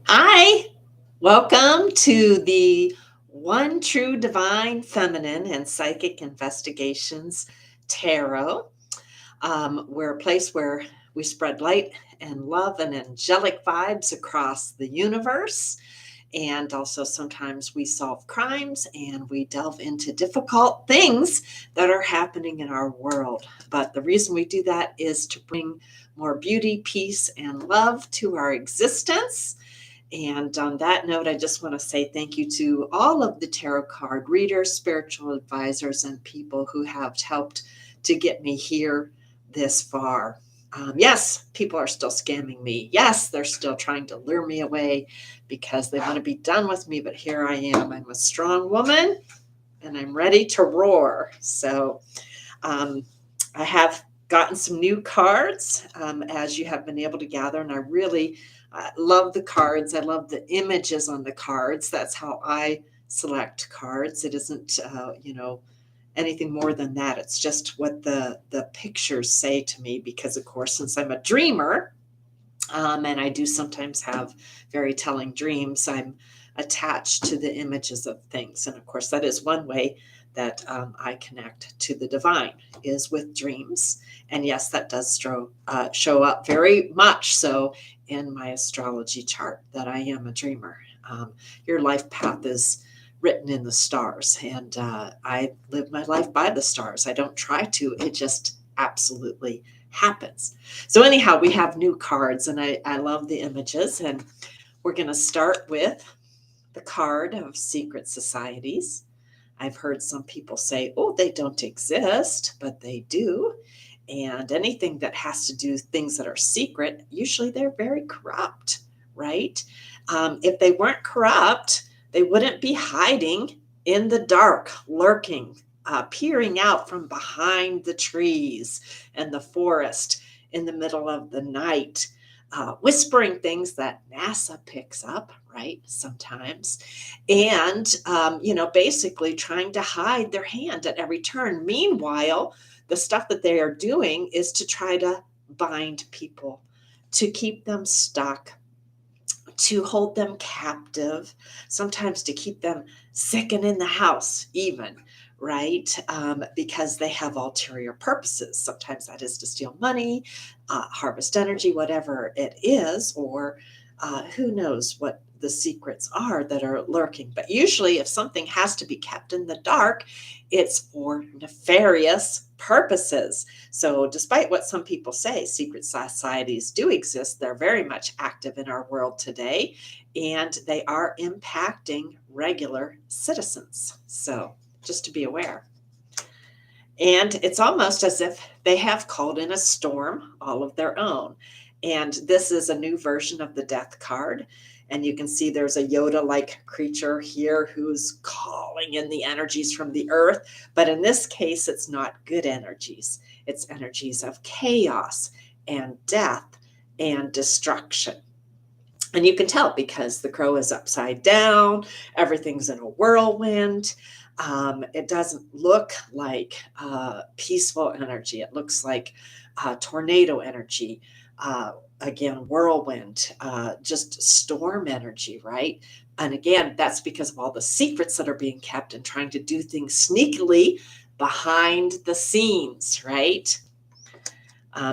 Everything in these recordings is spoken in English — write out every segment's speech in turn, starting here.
Hi, welcome to the One True Divine Feminine and Psychic Investigations Tarot. We're a place where we spread light and love and angelic vibes across the universe. And also, sometimes we solve crimes and we delve into difficult things that are happening in our world. But the reason we do that is to bring more beauty, peace, and love to our existence. And on that note, I just want to say thank you to all of the tarot card readers, spiritual advisors, and people who have helped to get me here this far. Yes, people are still scamming me. Yes, they're still trying to lure me away because they want to be done with me. But here I am. I'm a strong woman and I'm ready to roar. So um, I have gotten some new cards, as you have been able to gather, and I really love the cards. I love the images on the cards. That's how I select cards. It isn't, anything more than that. It's just what the pictures say to me. Because, of course, since I'm a dreamer, and I do sometimes have very telling dreams, I'm attached to the images of things. And of course, that is one way that I connect to the divine is with dreams. And yes, that does show up very much so in my astrology chart that I am a dreamer. Your life path is written in the stars, and I live my life by the stars. I don't try to, it just absolutely happens. So, anyhow, we have new cards, and I love the images. And we're going to start with the card of secret societies. I've heard some people say, oh, they don't exist, but they do. And anything that has to do with things that are secret, usually they're very corrupt, right? If they weren't corrupt, they wouldn't be hiding in the dark, lurking, peering out from behind the trees and the forest in the middle of the night, whispering things that NASA picks up, right? Sometimes. And, basically trying to hide their hand at every turn. Meanwhile, the stuff that they are doing is to try to bind people, to keep them stuck, to hold them captive, sometimes to keep them sick and in the house, even, right? Because they have ulterior purposes. Sometimes that is to steal money, harvest energy, whatever it is, or who knows what the secrets are that are lurking. But usually, if something has to be kept in the dark, it's for nefarious purposes. So, despite what some people say, secret societies do exist. They're very much active in our world today, and they are impacting regular citizens. So, just to be aware. And it's almost as if they have called in a storm all of their own. And this is a new version of the death card. And you can see there's a Yoda like creature here who's calling in the energies from the earth. But in this case, it's not good energies, it's energies of chaos and death and destruction. And you can tell because the crow is upside down, everything's in a whirlwind. It doesn't look like peaceful energy. It looks like tornado energy, again, whirlwind, just storm energy, right? And again, that's because of all the secrets that are being kept and trying to do things sneakily behind the scenes, right?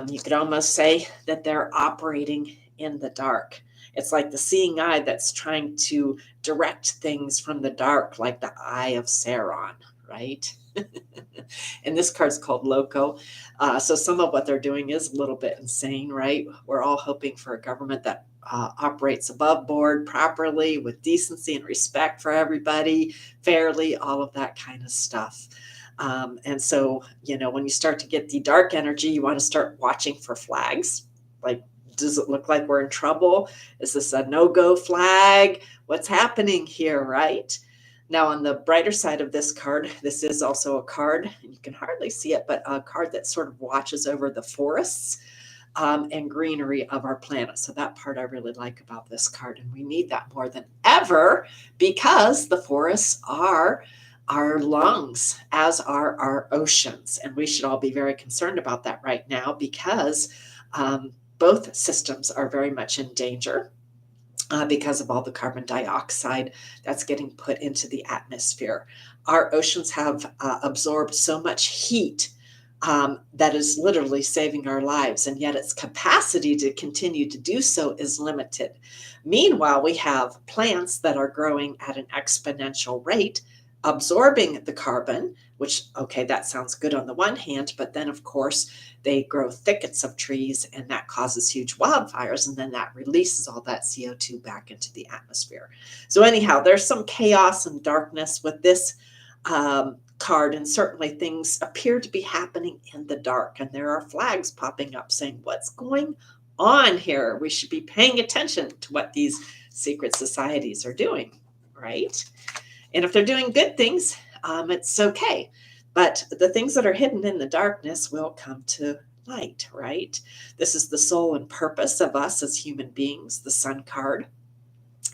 You could almost say that they're operating in the dark. It's like the seeing eye that's trying to direct things from the dark, like the eye of Sauron, right? And this card's called Loco. So some of what they're doing is a little bit insane, right? We're all hoping for a government that operates above board properly with decency and respect for everybody, fairly, all of that kind of stuff. And so, when you start to get the dark energy, you want to start watching for flags. Like, does it look like we're in trouble? Is this a no-go flag? What's happening here, right? Now, on the brighter side of this card, this is also a card, and you can hardly see it, but a card that sort of watches over the forests and greenery of our planet. So that part I really like about this card, and we need that more than ever because the forests are our lungs, as are our oceans. And we should all be very concerned about that right now because both systems are very much in danger. because of all the carbon dioxide that's getting put into the atmosphere. Our oceans have absorbed so much heat that is literally saving our lives, and yet its capacity to continue to do so is limited. Meanwhile, we have plants that are growing at an exponential rate, absorbing the carbon, which, okay, that sounds good on the one hand, but then, of course, they grow thickets of trees, and that causes huge wildfires, and then that releases all that CO2 back into the atmosphere. So, anyhow, there's some chaos and darkness with this card, and certainly things appear to be happening in the dark, and there are flags popping up saying, what's going on here? We should be paying attention to what these secret societies are doing, right? And if they're doing good things, it's okay. But the things that are hidden in the darkness will come to light, right? This is the soul and purpose of us as human beings, the sun card.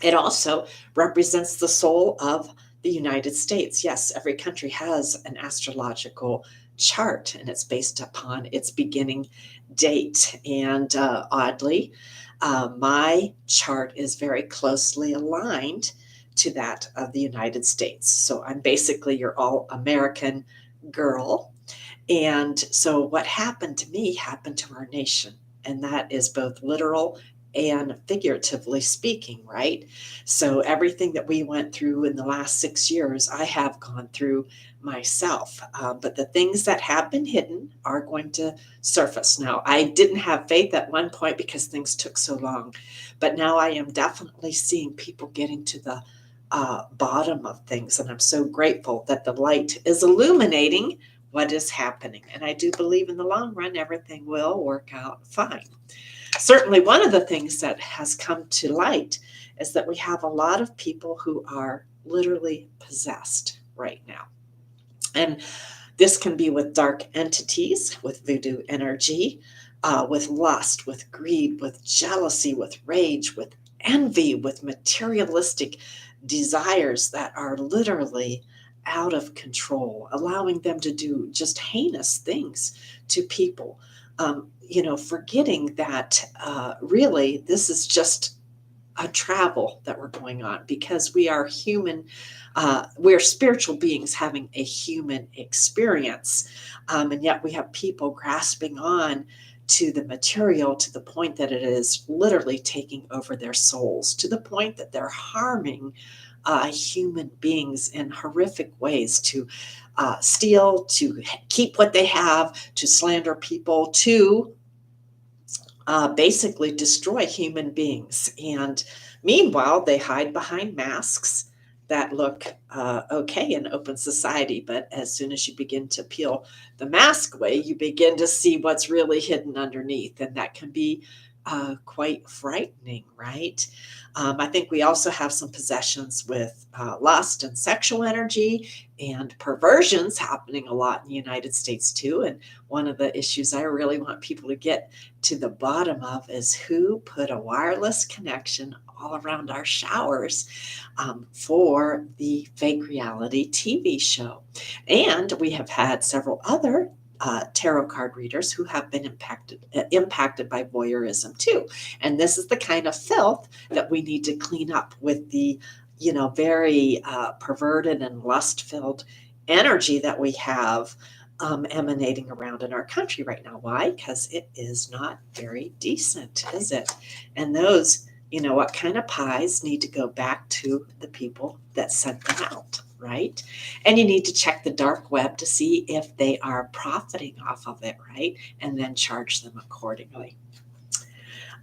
It also represents the soul of the United States. Yes, every country has an astrological chart, and it's based upon its beginning date. And oddly, my chart is very closely aligned to that of the United States. So I'm basically your all American girl. And so what happened to me happened to our nation. And that is both literal and figuratively speaking, right? So everything that we went through in the last 6 years, I have gone through myself. But the things that have been hidden are going to surface. Now, I didn't have faith at one point because things took so long, but now I am definitely seeing people getting to the bottom of things. And I'm so grateful that the light is illuminating what is happening. And I do believe in the long run, everything will work out fine. Certainly, one of the things that has come to light is that we have a lot of people who are literally possessed right now. And this can be with dark entities, with voodoo energy, with lust, with greed, with jealousy, with rage, with envy, with materialistic desires that are literally out of control, allowing them to do just heinous things to people. Forgetting that really this is just a travel that we're going on because we are human, we're spiritual beings having a human experience. And yet we have people grasping on to the material to the point that it is literally taking over their souls, to the point that they're harming human beings in horrific ways to steal, to keep what they have, to slander people, to basically destroy human beings. And meanwhile, they hide behind masks that look okay in open society. But as soon as you begin to peel the mask away, you begin to see what's really hidden underneath. And that can be quite frightening, right? I think we also have some possessions with lust and sexual energy and perversions happening a lot in the United States too. And one of the issues I really want people to get to the bottom of is who put a wireless connection all around our showers for the fake reality TV show. And we have had several other tarot card readers who have been impacted by voyeurism too. And this is the kind of filth that we need to clean up with the very perverted and lust-filled energy that we have emanating around in our country right now. Why? Because it is not very decent, is it? And those, what kind of pies need to go back to the people that sent them out, right? And you need to check the dark web to see if they are profiting off of it, right? And then charge them accordingly.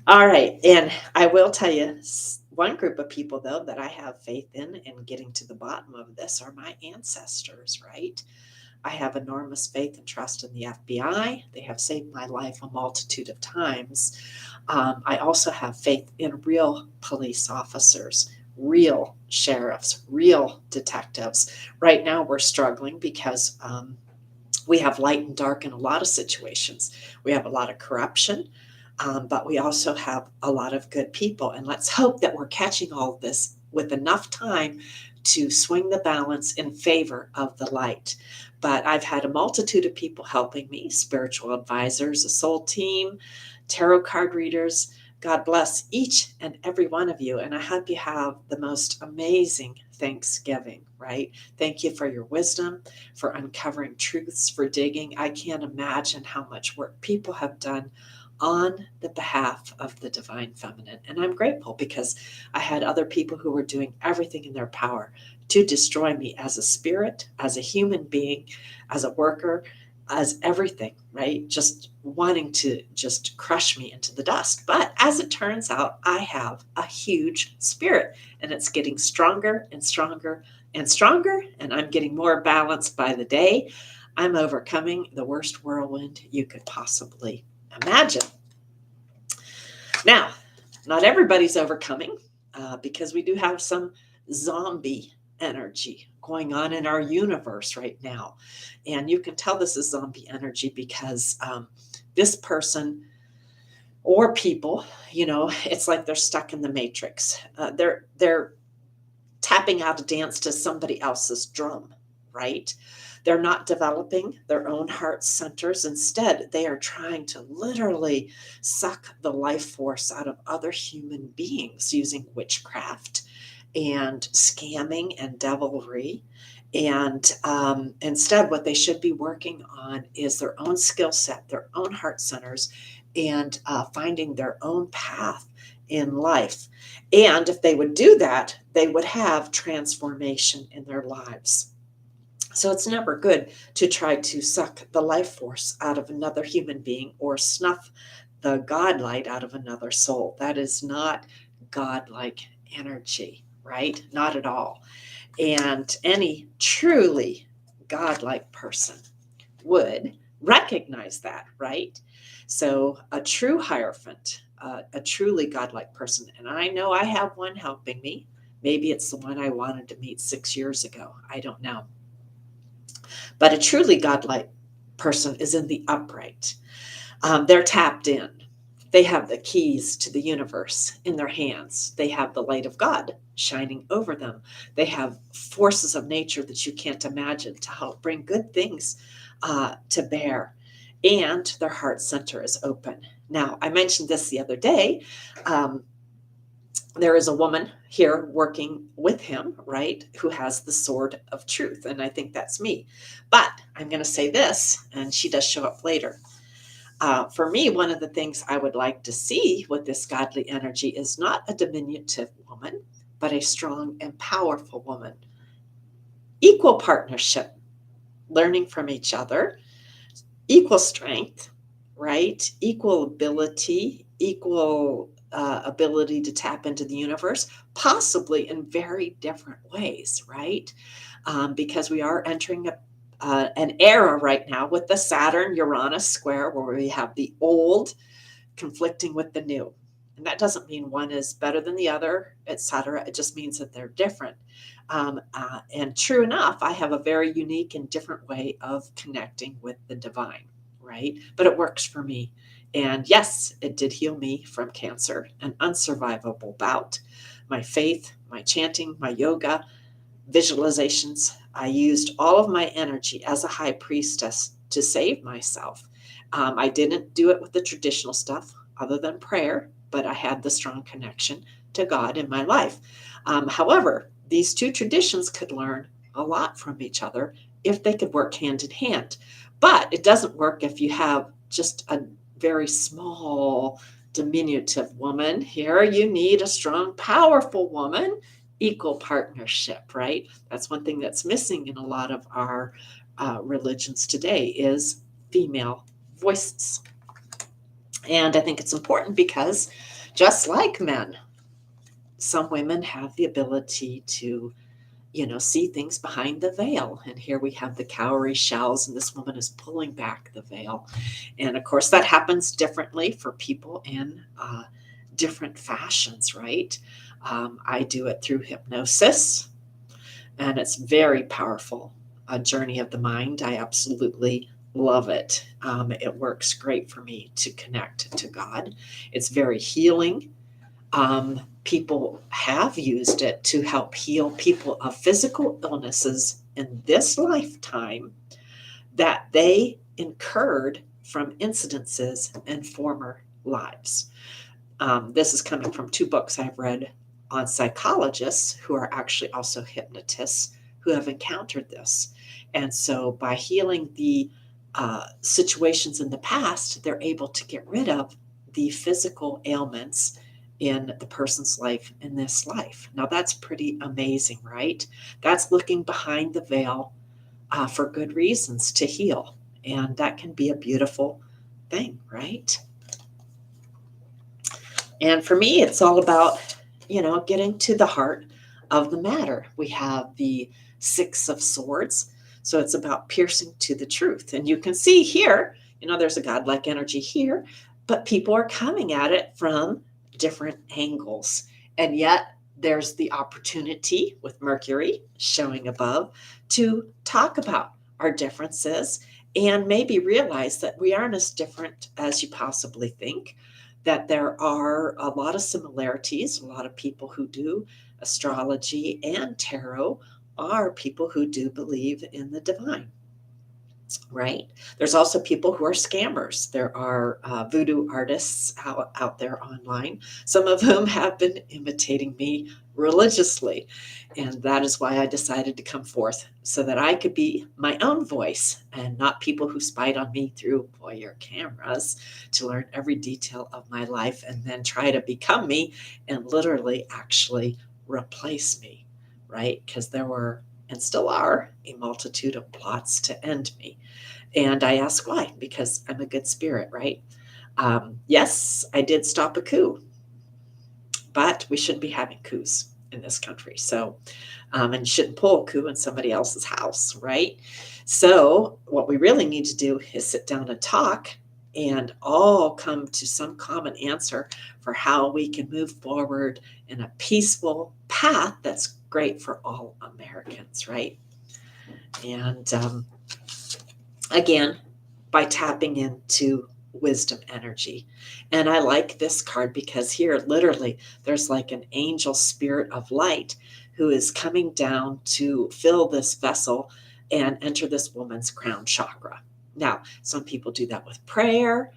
All right. And I will tell you, one group of people, though, that I have faith in and getting to the bottom of this are my ancestors, right? I have enormous faith and trust in the FBI. They have saved my life a multitude of times. I also have faith in real police officers, real sheriffs, real detectives. Right now, we're struggling because we have light and dark in a lot of situations. We have a lot of corruption, but we also have a lot of good people. And let's hope that we're catching all of this with enough time to swing the balance in favor of the light. But I've had a multitude of people helping me, spiritual advisors, a soul team, tarot card readers, God bless each and every one of you. And I hope you have the most amazing Thanksgiving, right? Thank you for your wisdom, for uncovering truths, for digging. I can't imagine how much work people have done on the behalf of the divine feminine. And I'm grateful because I had other people who were doing everything in their power to destroy me as a spirit, as a human being, as a worker, as everything, right? Just wanting to just crush me into the dust. But as it turns out, I have a huge spirit and it's getting stronger and stronger and stronger. And I'm getting more balanced by the day. I'm overcoming the worst whirlwind you could possibly imagine. Now, not everybody's overcoming because we do have some zombie energy going on in our universe right now. And you can tell this is zombie energy because this person or people, it's like they're stuck in the matrix. They're tapping out a dance to somebody else's drum, right? They're not developing their own heart centers. Instead, they are trying to literally suck the life force out of other human beings using witchcraft and scamming and devilry. And instead, what they should be working on is their own skill set, their own heart centers, and finding their own path in life. And if they would do that, they would have transformation in their lives. So it's never good to try to suck the life force out of another human being or snuff the God light out of another soul. That is not God-like energy, right? Not at all. And any truly God-like person would recognize that, right? So a true Hierophant, a truly godlike person, and I know I have one helping me. Maybe it's the one I wanted to meet 6 years ago. I don't know. But a truly godlike person is in the upright. They're tapped in. They have the keys to the universe in their hands. They have the light of God shining over them. They have forces of nature that you can't imagine to help bring good things to bear. And their heart center is open. Now, I mentioned this the other day. There is a woman here working with him, right, who has the sword of truth. And I think that's me. But I'm going to say this, and she does show up later. For me, one of the things I would like to see with this godly energy is not a diminutive woman, but a strong and powerful woman. Equal partnership, learning from each other, equal strength, right? Equal ability, equal ability to tap into the universe, possibly in very different ways, right? Because we are entering an era right now with the Saturn Uranus square where we have the old conflicting with the new. And that doesn't mean one is better than the other, etc. It just means that they're different. And true enough, I have a very unique and different way of connecting with the divine, right? But it works for me. And yes, it did heal me from cancer, an unsurvivable bout. My faith, my chanting, my yoga, visualizations. I used all of my energy as a high priestess to save myself. I didn't do it with the traditional stuff other than prayer, but I had the strong connection to God in my life. However, these two traditions could learn a lot from each other if they could work hand in hand. But it doesn't work if you have just a very small, diminutive woman. Here you need a strong, powerful woman. Equal partnership, right? That's one thing that's missing in a lot of our religions today is female voices. And I think it's important because just like men, some women have the ability to see things behind the veil. And here we have the cowrie shells, and this woman is pulling back the veil. And of course, that happens differently for people in different fashions, right? I do it through hypnosis, and it's very powerful. A journey of the mind. I absolutely love it. It works great for me to connect to God. It's very healing. People have used it to help heal people of physical illnesses in this lifetime that they incurred from incidences in former lives. This is coming from two books I've read on psychologists who are actually also hypnotists who have encountered this. And so by healing the situations in the past, they're able to get rid of the physical ailments in the person's life in this life. Now, that's pretty amazing, right? That's looking behind the veil for good reasons to heal. And that can be a beautiful thing, right? And for me, it's all about, getting to the heart of the matter. We have the Six of Swords. So it's about piercing to the truth. And you can see here, there's a godlike energy here, but people are coming at it from different angles. And yet there's the opportunity with Mercury showing above to talk about our differences and maybe realize that we aren't as different as you possibly think, that there are a lot of similarities. A lot of people who do astrology and tarot are people who do believe in the divine, right? There's also people who are scammers. There are voodoo artists out there online, some of whom have been imitating me religiously. And that is why I decided to come forth so that I could be my own voice and not people who spied on me through voyeur cameras to learn every detail of my life and then try to become me and literally actually replace me, right? Because there were and still are a multitude of plots to end me. And I ask why, because I'm a good spirit, right? Yes, I did stop a coup, but we shouldn't be having coups in this country. So, and you shouldn't pull a coup in somebody else's house, right? So, what we really need to do is sit down and talk and all come to some common answer for how we can move forward in a peaceful path that's great for all Americans, right? And again, by tapping into wisdom energy. And I like this card because here, literally, there's like an angel spirit of light who is coming down to fill this vessel and enter this woman's crown chakra. Now, some people do that with prayer.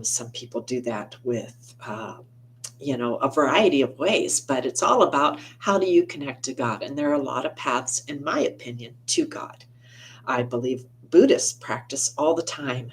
Some people do that with, a variety of ways, but it's all about how do you connect to God? And there are a lot of paths, in my opinion, to God. I believe Buddhists practice all the time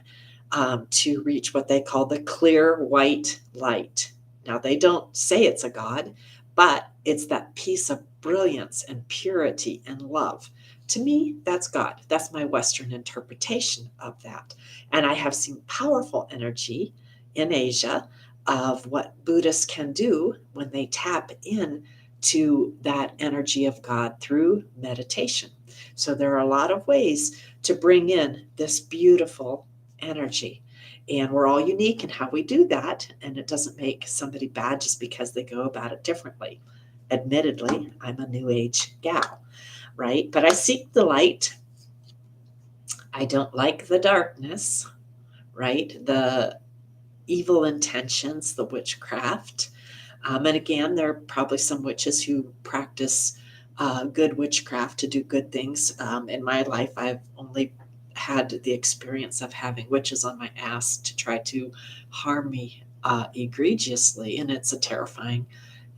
to reach what they call the clear white light. Now, they don't say it's a God, but it's that piece of brilliance and purity and love. To me, that's God. That's my Western interpretation of that. And I have seen powerful energy in Asia of what Buddhists can do when they tap in to that energy of God through meditation. So there are a lot of ways to bring in this beautiful energy. And we're all unique in how we do that. And it doesn't make somebody bad just because they go about it differently. Admittedly, I'm a new age gal, right? But I seek the light. I don't like the darkness, right? The evil intentions, the witchcraft. And again, there are probably some witches who practice good witchcraft to do good things. In my life, I've only had the experience of having witches on my ass to try to harm me egregiously, and it's a terrifying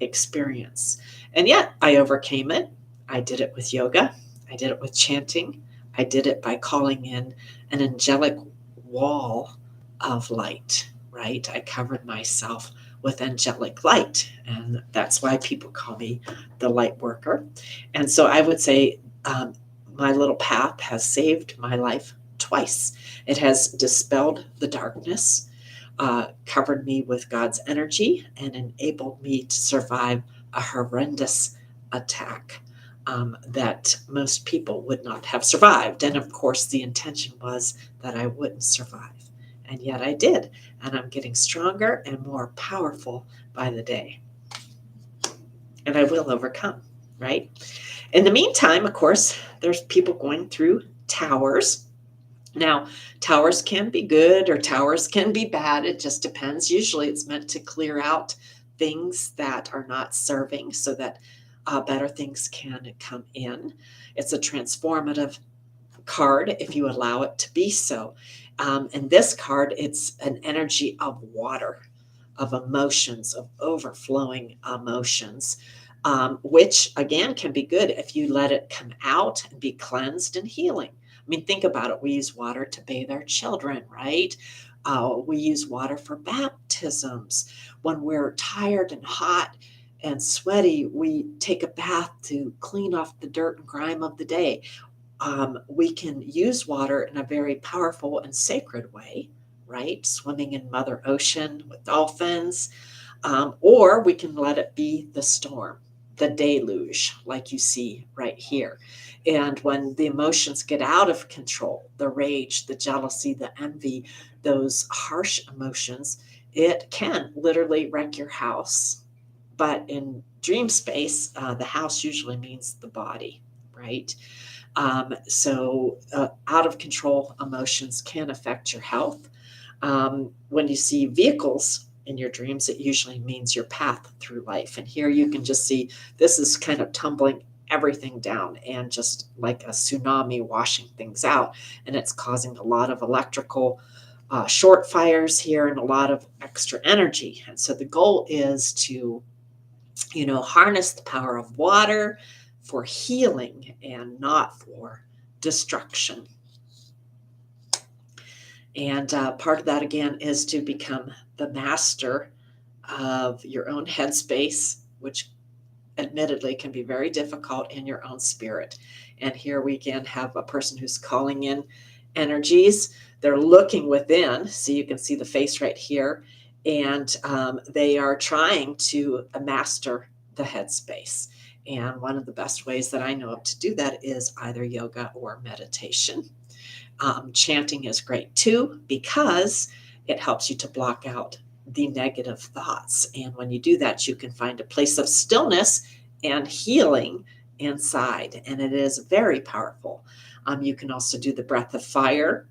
experience. And yet, I overcame it. I did it with yoga. I did it with chanting. I did it by calling in an angelic wall of light, right? I covered myself with angelic light. And that's why people call me the light worker. And so I would say my little path has saved my life twice. It has dispelled the darkness, covered me with God's energy, and enabled me to survive a horrendous attack that most people would not have survived. And of course, the intention was that I wouldn't survive. And yet I did. And I'm getting stronger and more powerful by the day. And I will overcome, right? In the meantime, of course, there's people going through towers. Now, towers can be good or towers can be bad. It just depends. Usually it's meant to clear out things that are not serving so that better things can come in. It's a transformative card if you allow it to be so. And this card, it's an energy of water. of emotions, of overflowing emotions, which again can be good if you let it come out and be cleansed and healing. I mean, think about it. We use water to bathe our children, right? We use water for baptisms. When we're tired and hot and sweaty, we take a bath to clean off the dirt and grime of the day. We can use water in a very powerful and sacred way, right? Swimming in Mother Ocean with dolphins, or we can let it be the storm, the deluge, like you see right here. And when the emotions get out of control, the rage, the jealousy, the envy, those harsh emotions, it can literally wreck your house. But in dream space, the house usually means the body, right? Out of control emotions can affect your health. When you see vehicles in your dreams, it usually means your path through life. And here you can just see this is kind of tumbling everything down and just like a tsunami washing things out. And it's causing a lot of electrical short fires here and a lot of extra energy. And so the goal is to harness the power of water for healing and not for destruction. And part of that, again, is to become the master of your own headspace, which admittedly can be very difficult in your own spirit. And here we again have a person who's calling in energies. They're looking within, so you can see the face right here, and they are trying to master the headspace. And one of the best ways that I know of to do that is either yoga or meditation. Chanting is great too because it helps you to block out the negative thoughts. And when you do that, you can find a place of stillness and healing inside. And it is very powerful. You can also do the breath of fire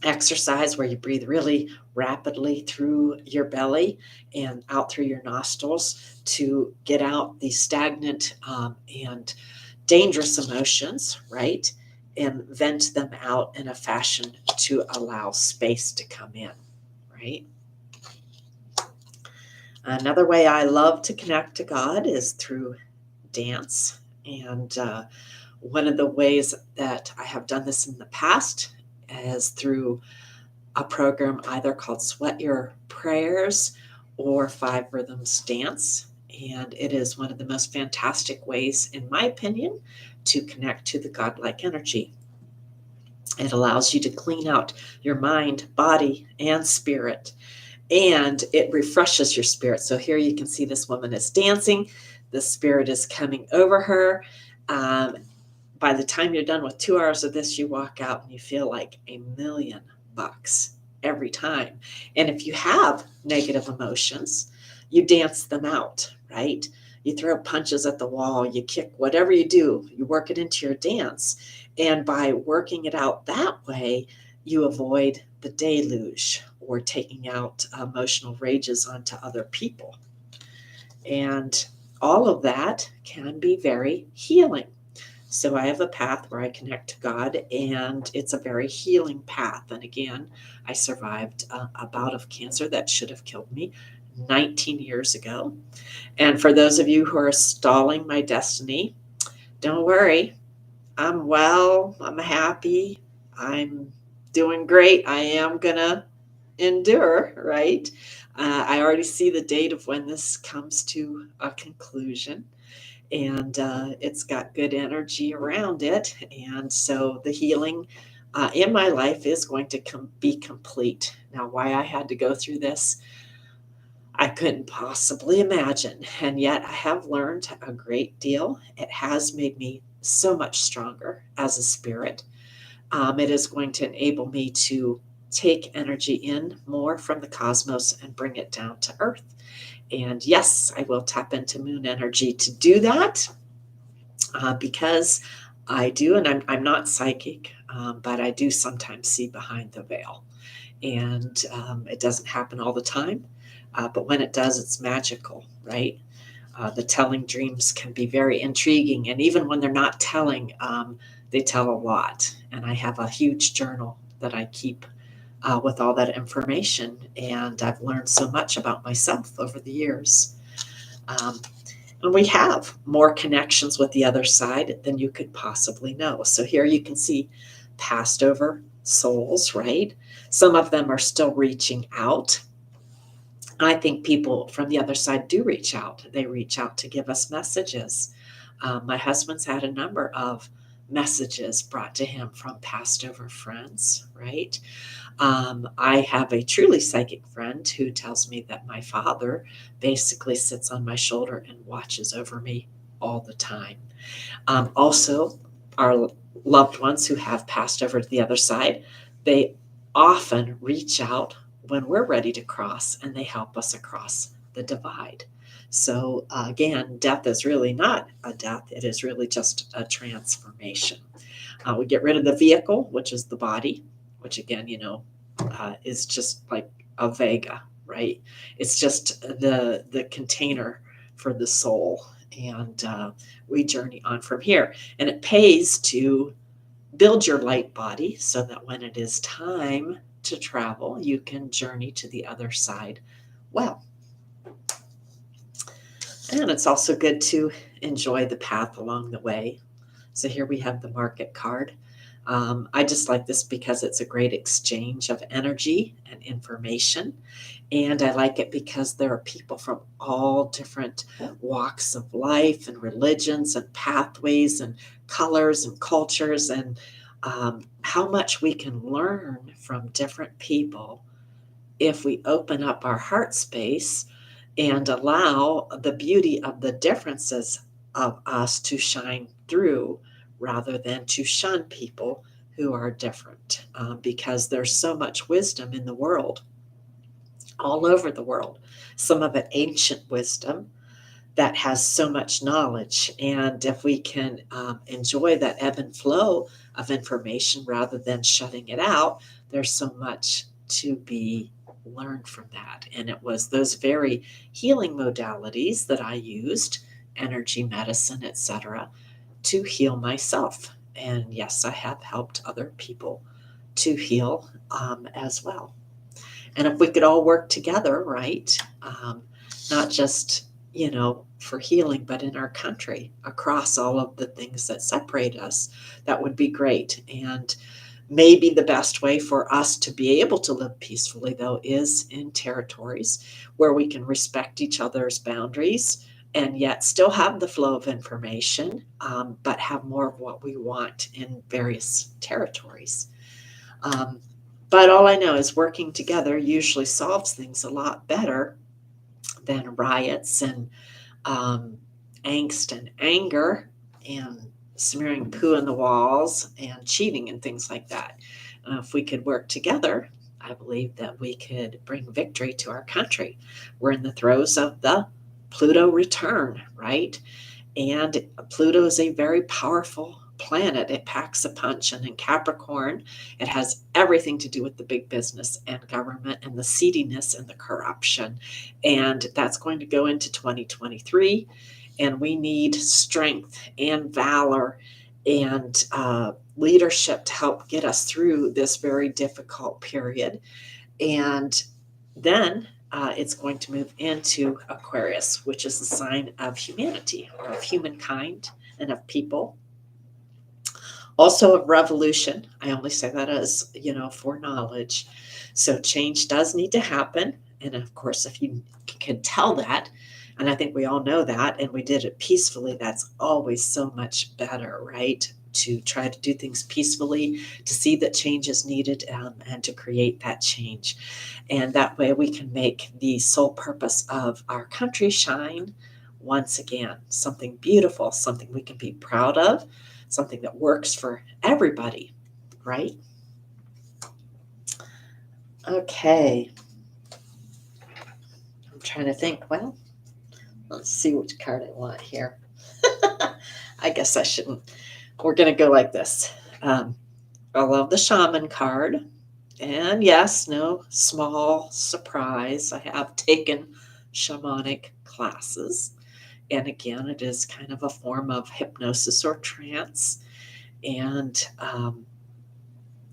exercise where you breathe really rapidly through your belly and out through your nostrils to get out the stagnant and dangerous emotions, right? And vent them out in a fashion to allow space to come in, right? Another way I love to connect to God is through dance. And one of the ways that I have done this in the past is through a program either called Sweat Your Prayers or Five Rhythms Dance. And it is one of the most fantastic ways, in my opinion, to connect to the godlike energy. It allows you to clean out your mind, body, and spirit, and it refreshes your spirit. So here you can see this woman is dancing. The spirit is coming over her. By the time you're done with 2 hours of this, you walk out and you feel like $1,000,000 every time. And if you have negative emotions, you dance them out, right? You throw punches at the wall, you kick, whatever you do, you work it into your dance. And by working it out that way, you avoid the deluge or taking out emotional rages onto other people. And all of that can be very healing. So I have a path where I connect to God, and it's a very healing path. And again, I survived a bout of cancer that should have killed me 19 years ago. And for those of you who are stalling my destiny, don't worry. I'm well. I'm happy. I'm doing great. I am going to endure, right? I already see the date of when this comes to a conclusion. And it's got good energy around it. And so the healing in my life is going to be complete. Now, why I had to go through this, I couldn't possibly imagine. And yet I have learned a great deal. It has made me so much stronger as a spirit. It is going to enable me to take energy in more from the cosmos and bring it down to Earth. And yes, I will tap into moon energy to do that because I do, and I'm not psychic, but I do sometimes see behind the veil. And it doesn't happen all the time, but when it does, it's magical, right? The telling dreams can be very intriguing. And even when they're not telling, they tell a lot. And I have a huge journal that I keep with all that information. And I've learned so much about myself over the years. Um, and we have more connections with the other side than you could possibly know. So here you can see passed over souls, right? Some of them are still reaching out. I think people from the other side do reach out. They reach out to give us messages. My husband's had a number of messages brought to him from passed over friends, right? I have a truly psychic friend who tells me that my father basically sits on my shoulder and watches over me all the time. Also, our loved ones who have passed over to the other side, they often reach out when we're ready to cross and they help us across the divide. So, again, death is really not a death, it is really just a transformation. We get rid of the vehicle, which is the body, which again, is just like a Vega, right? It's just the container for the soul, and we journey on from here. And it pays to build your light body so that when it is time to travel, you can journey to the other side well. And it's also good to enjoy the path along the way. So here we have the market card. I just like this because it's a great exchange of energy and information. And I like it because there are people from all different walks of life and religions and pathways and colors and cultures, and how much we can learn from different people if we open up our heart space and allow the beauty of the differences of us to shine through rather than to shun people who are different, because there's so much wisdom in the world, all over the world. Some of it ancient wisdom that has so much knowledge. And if we can enjoy that ebb and flow of information rather than shutting it out, there's so much to be learned from that. And it was those very healing modalities that I used, energy medicine, etc., to heal myself. And yes, I have helped other people to heal as well. And if we could all work together, right? Not just, for healing, but in our country, across all of the things that separate us, that would be great. And maybe the best way for us to be able to live peacefully, though, is in territories where we can respect each other's boundaries and yet still have the flow of information, but have more of what we want in various territories. Um, but all I know is working together usually solves things a lot better than riots and um, angst and anger and smearing poo on the walls and cheating and things like that. If we could work together, I believe that we could bring victory to our country. We're in the throes of the Pluto return, right? And Pluto is a very powerful planet. It packs a punch. And in Capricorn, it has everything to do with the big business and government and the seediness and the corruption. And that's going to go into 2023. And we need strength and valor and leadership to help get us through this very difficult period. And then it's going to move into Aquarius, which is the sign of humanity or of humankind and of people. Also of revolution. I only say that as, for knowledge. So change does need to happen. And of course, if you can tell that, and I think we all know that, and we did it peacefully, that's always so much better, right? To try to do things peacefully, to see that change is needed, and to create that change. And that way we can make the sole purpose of our country shine once again. Something beautiful, something we can be proud of, something that works for everybody, right? Okay. I'm trying to think. Well, let's see which card I want here. I guess I shouldn't. We're going to go like this. I love the shaman card. And yes, no small surprise. I have taken shamanic classes. And again, it is kind of a form of hypnosis or trance. And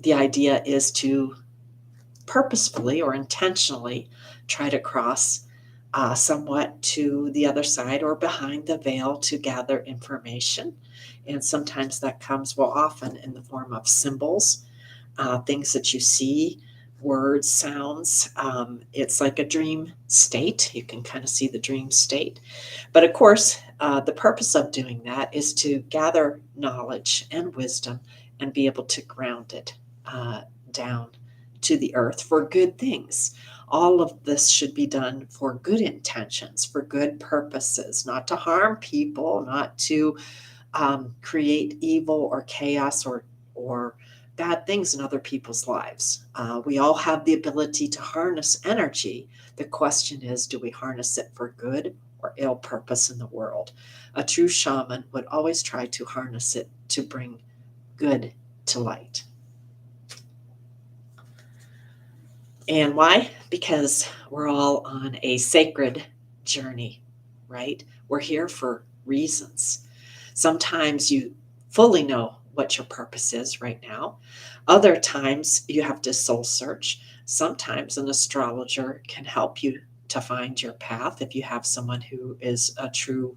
the idea is to purposefully or intentionally try to cross somewhat to the other side or behind the veil to gather information. And sometimes that comes, well, often in the form of symbols, things that you see, words, sounds. It's like a dream state. You can kind of see the dream state. But of course, the purpose of doing that is to gather knowledge and wisdom and be able to ground it down to the earth for good things. All of this should be done for good intentions, for good purposes, not to harm people, not to create evil or chaos or bad things in other people's lives. We all have the ability to harness energy. The question is, do we harness it for good or ill purpose in the world? A true shaman would always try to harness it to bring good to light. And why? Because we're all on a sacred journey, right? We're here for reasons. Sometimes you fully know what your purpose is right now. Other times you have to soul search. Sometimes an astrologer can help you to find your path if you have someone who is a true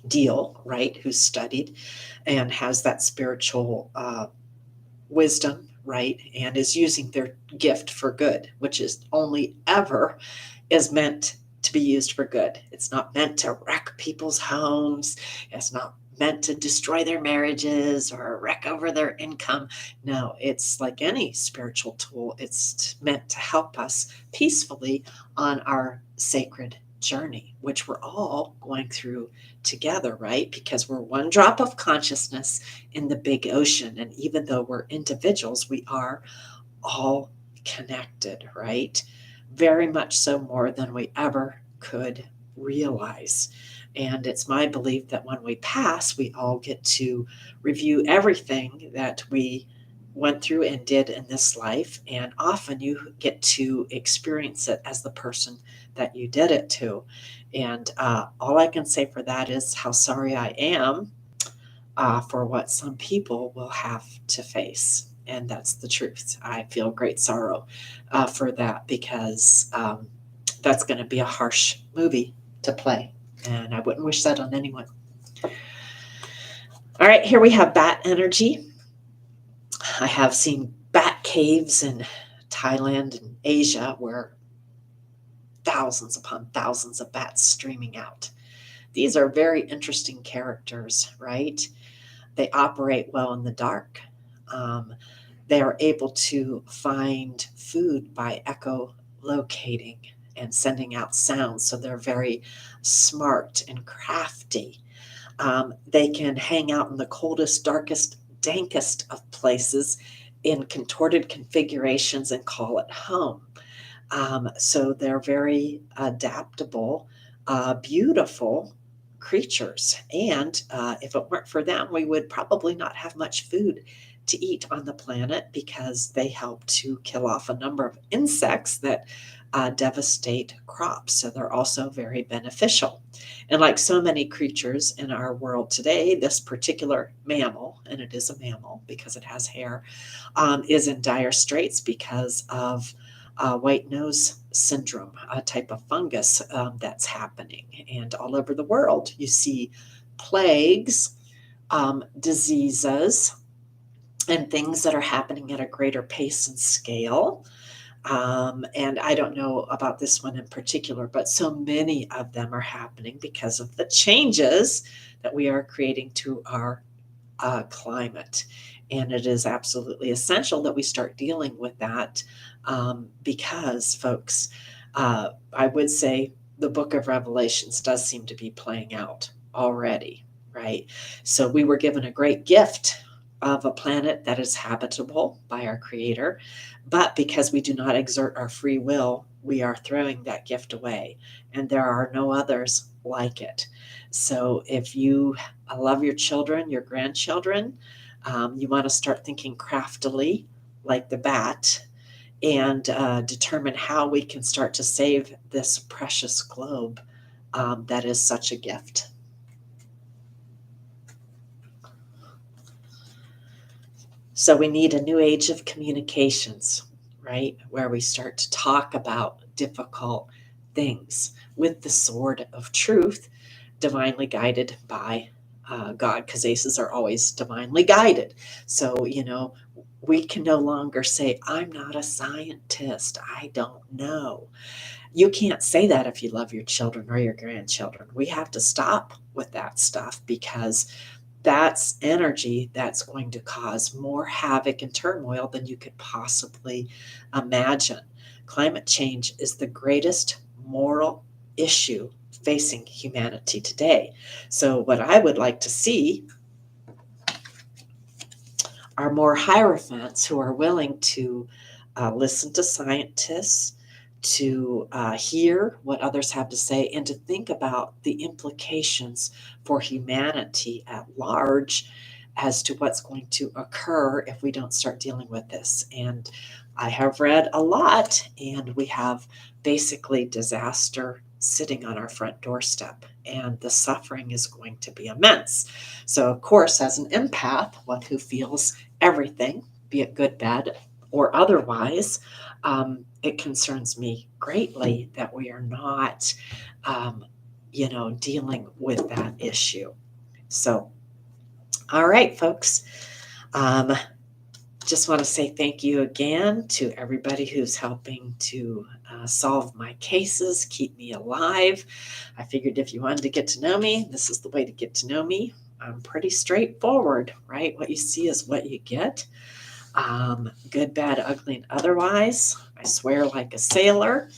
deal, right? Who's studied and has that spiritual wisdom, right? And is using their gift for good, which is only ever is meant to be used for good. It's not meant to wreck people's homes. It's not meant to destroy their marriages or wreck over their income. No, it's like any spiritual tool. It's meant to help us peacefully on our sacred journey, which we're all going through together, right? Because we're one drop of consciousness in the big ocean. And even though we're individuals, we are all connected, right? Very much so, more than we ever could realize. And it's my belief that when we pass, we all get to review everything that we went through and did in this life. And often you get to experience it as the person that you did it to. And all I can say for that is how sorry I am for what some people will have to face. And that's the truth. I feel great sorrow for that because that's going to be a harsh movie to play. And I wouldn't wish that on anyone. All right, here we have bat energy. I have seen bat caves in Thailand and Asia where thousands upon thousands of bats streaming out. These are very interesting characters, right? They operate well in the dark. Um, they are able to find food by echolocating and sending out sounds. So they're very smart and crafty. They can hang out in the coldest, darkest, dankest of places in contorted configurations and call it home. So they're very adaptable, beautiful creatures. And if it weren't for them, we would probably not have much food to eat on the planet because they help to kill off a number of insects that devastate crops. So they're also very beneficial. And like so many creatures in our world today, this particular mammal, and it is a mammal because it has hair, is in dire straits because of white nose syndrome, a type of fungus that's happening. And all over the world, you see plagues, diseases, and things that are happening at a greater pace and scale. And I don't know about this one in particular, but so many of them are happening because of the changes that we are creating to our climate. And it is absolutely essential that we start dealing with that because, folks, I would say the book of Revelations does seem to be playing out already, right? So we were given a great gift of a planet that is habitable by our Creator, but because we do not exert our free will, we are throwing that gift away, and there are no others like it. So if you love your children, your grandchildren, you want to start thinking craftily like the bat and determine how we can start to save this precious globe that is such a gift. So we need a new age of communications, right? Where we start to talk about difficult things with the sword of truth, divinely guided by God, because aces are always divinely guided. So, we can no longer say, I'm not a scientist. I don't know. You can't say that if you love your children or your grandchildren. We have to stop with that stuff because that's energy that's going to cause more havoc and turmoil than you could possibly imagine. Climate change is the greatest moral issue facing humanity today. So, what I would like to see are more hierophants who are willing to listen to scientists, to hear what others have to say, and to think about the implications for humanity at large as to what's going to occur if we don't start dealing with this. And I have read a lot, and we have basically disaster sitting on our front doorstep, and the suffering is going to be immense. So, of course, as an empath, one who feels everything, be it good, bad, or otherwise, it concerns me greatly that we are not, um, dealing with that issue. So, all right, folks. Um, just want to say thank you again to everybody who's helping to solve my cases, keep me alive. I figured if you wanted to get to know me, this is the way to get to know me. I'm pretty straightforward, right? What you see is what you get. Good, bad, ugly, and otherwise. I swear like a sailor.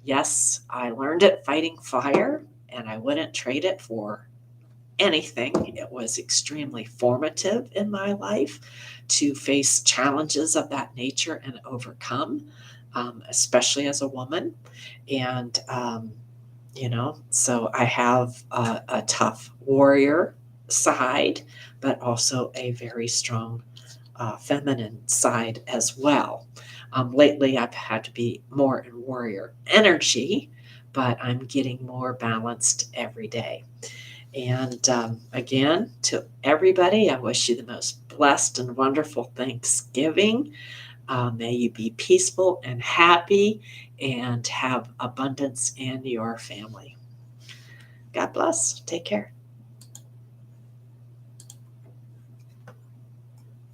Yes, I learned it fighting fire, and I wouldn't trade it for anything. It was extremely formative in my life to face challenges of that nature and overcome, especially as a woman. And, so I have a tough warrior side, but also a very strong feminine side as well. Lately, I've had to be more in warrior energy, but I'm getting more balanced every day. And again, to everybody, I wish you the most blessed and wonderful Thanksgiving. May you be peaceful and happy and have abundance in your family. God bless. Take care.